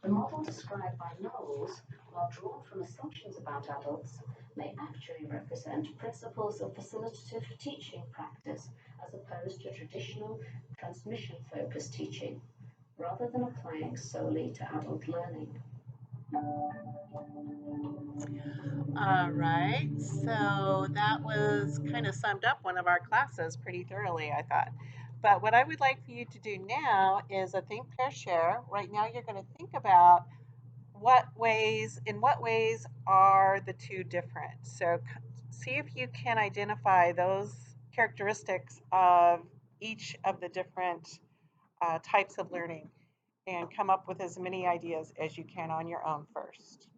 The model described by Knowles, while drawn from assumptions about adults, may actually represent principles of facilitative teaching practice as opposed to traditional transmission-focused teaching, rather than applying solely to adult learning. All right, so that was kind of summed up one of our classes pretty thoroughly, I thought. But what I would like for you to do now is a think, pair, share. Right now, you're going to think about in what ways are the two different? So see if you can identify those characteristics of each of the different types of learning and come up with as many ideas as you can on your own first.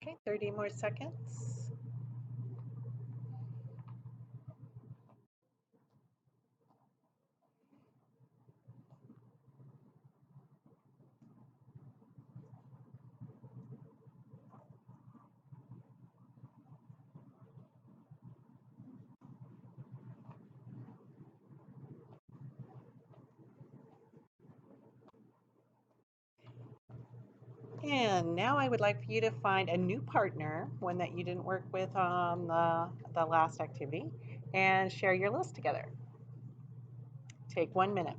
Okay, 30 more seconds. And now I would like for you to find a new partner, one that you didn't work with on the last activity, and share your list together. Take 1 minute.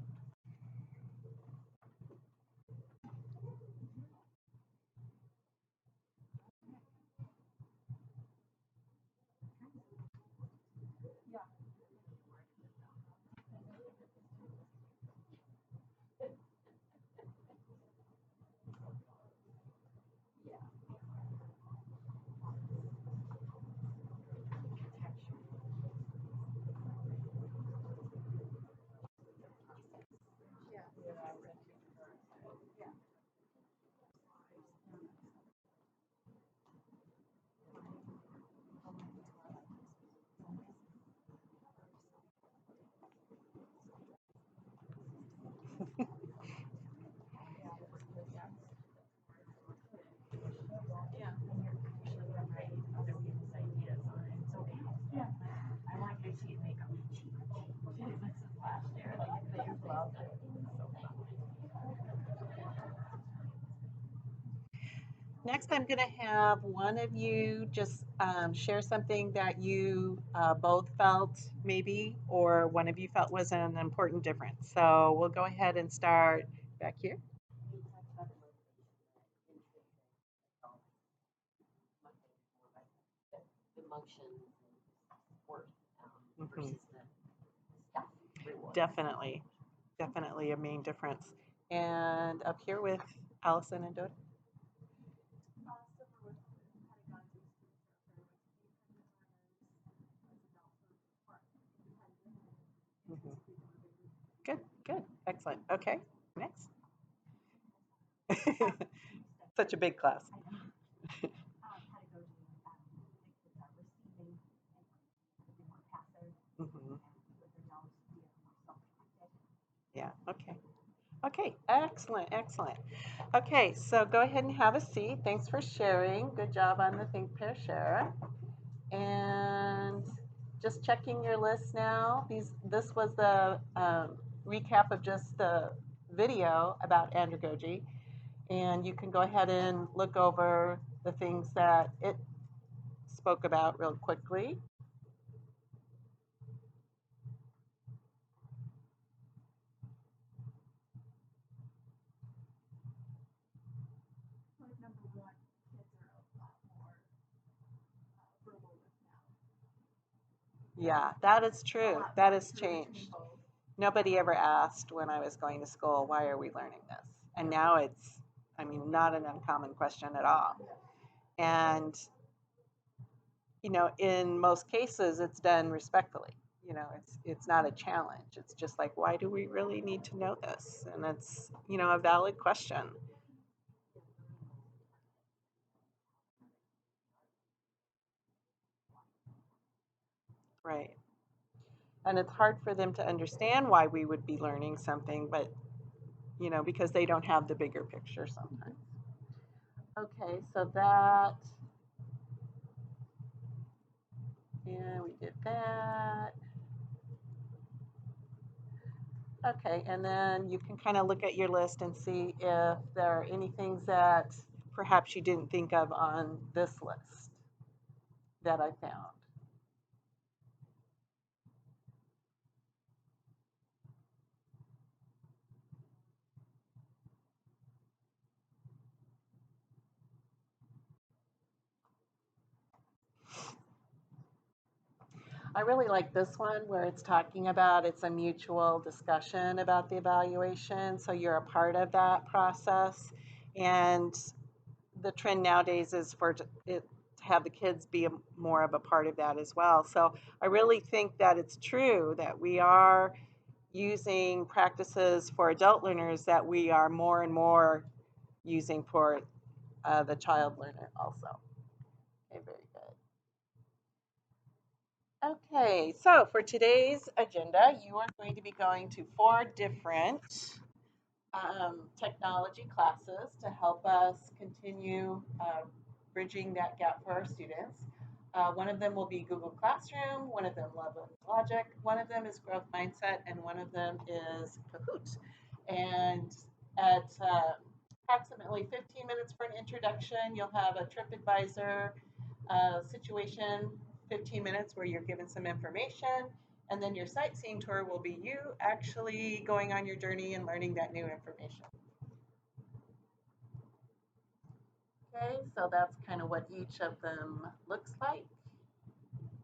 Next, I'm going to have one of you just share something that you both felt maybe, or one of you felt was an important difference. So we'll go ahead and start back here. Mhm. Definitely, definitely a main difference. And up here with Allison and Dodi. Mhm. Good, good, excellent. Okay, next. Such a big class. Mhm. Yeah, okay. Okay, excellent, excellent. Okay, so go ahead and have a seat. Thanks for sharing. Good job on the Think, Pair, Share. And just checking your list now. This was the recap of just the video about andragogy. And you can go ahead and look over the things that it spoke about real quickly. Yeah, that is true. That has changed. Nobody ever asked when I was going to school, why are we learning this? And now it's, I mean, not an uncommon question at all. And, in most cases, it's done respectfully. It's not a challenge. It's just like, why do we really need to know this? And it's, a valid question. Right. And it's hard for them to understand why we would be learning something, but, because they don't have the bigger picture sometimes. Okay, so yeah, we did that. Okay, and then you can kind of look at your list and see if there are any things that perhaps you didn't think of on this list that I found. I really like this one where it's talking about it's a mutual discussion about the evaluation. So you're a part of that process. And the trend nowadays is for it to have the kids be more of a part of that as well. So I really think that it's true that we are using practices for adult learners that we are more and more using for the child learner also. Okay, very good. Okay, so for today's agenda, you are going to be going to 4 different technology classes to help us continue bridging that gap for our students. One of them will be Google Classroom, one of them Love and Logic, one of them is Growth Mindset, and one of them is Kahoot. And at approximately 15 minutes for an introduction, you'll have a TripAdvisor situation, 15 minutes where you're given some information, and then your sightseeing tour will be you actually going on your journey and learning that new information. Okay, so that's kind of what each of them looks like,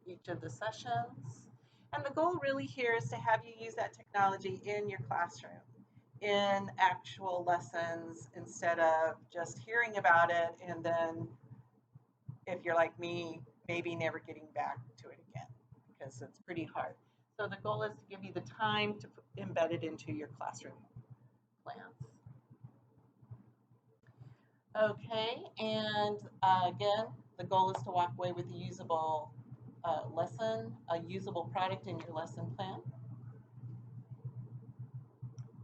each of the sessions. And the goal really here is to have you use that technology in your classroom, in actual lessons, instead of just hearing about it and then, if you're like me, maybe never getting back to it again because it's pretty hard. So the goal is to give you the time to embed it into your classroom plans. Okay, and again, the goal is to walk away with a usable lesson, a usable product in your lesson plan.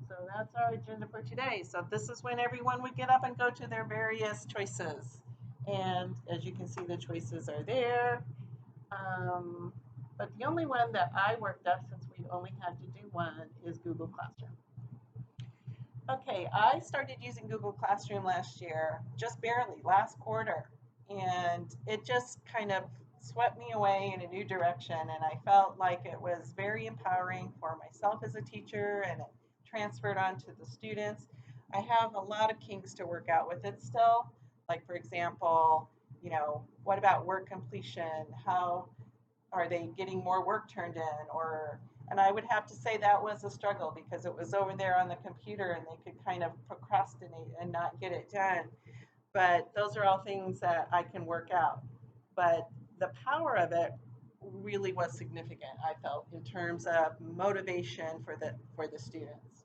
So that's our agenda for today. So this is when everyone would get up and go to their various choices. And as you can see, the choices are there. Um, but the only one that I worked up, since we only had to do one, is Google Classroom. Okay, I started using Google Classroom last year, just barely, last quarter. And it just kind of swept me away in a new direction. And I felt like it was very empowering for myself as a teacher, and it transferred on to the students. I have a lot of kinks to work out with it still. Like, for example, what about work completion? How are they getting more work turned in? And I would have to say that was a struggle because it was over there on the computer and they could kind of procrastinate and not get it done. But those are all things that I can work out. But the power of it really was significant, I felt, in terms of motivation for the students.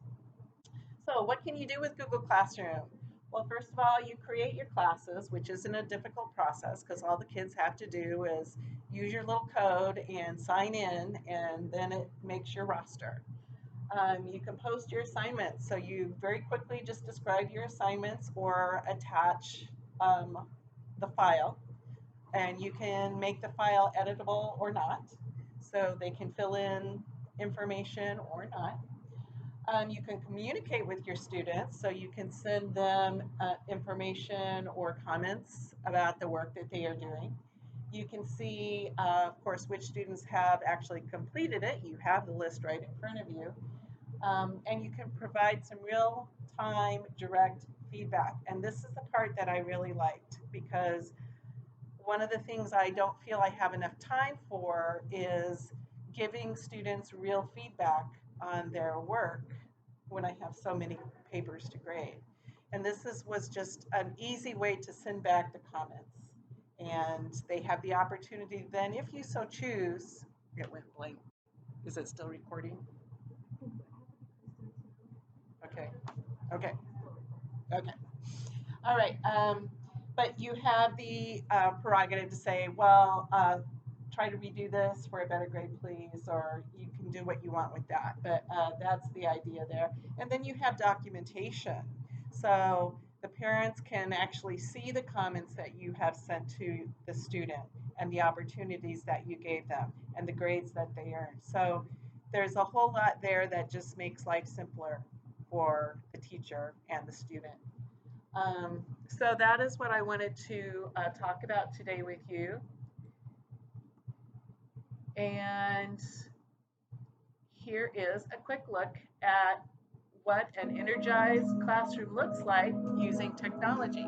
So what can you do with Google Classroom? Well, first of all, you create your classes, which isn't a difficult process because all the kids have to do is use your little code and sign in, and then it makes your roster. You can post your assignments. So you very quickly just describe your assignments or attach the file, and you can make the file editable or not. So they can fill in information or not. You can communicate with your students, so you can send them information or comments about the work that they are doing. You can see, of course, which students have actually completed it. You have the list right in front of you. And you can provide some real time direct feedback. And this is the part that I really liked, because one of the things I don't feel I have enough time for is giving students real feedback on their work when I have so many papers to grade. And was just an easy way to send back the comments. And they have the opportunity then, if you so choose, it went blank. Is it still recording? Okay, okay, okay. All right. But you have the prerogative to say, well, try to redo this for a better grade, please, or you can do what you want with that. But that's the idea there. And then you have documentation. So the parents can actually see the comments that you have sent to the student and the opportunities that you gave them and the grades that they earned. So there's a whole lot there that just makes life simpler for the teacher and the student. So that is what I wanted to talk about today with you. And here is a quick look at what an energized classroom looks like using technology.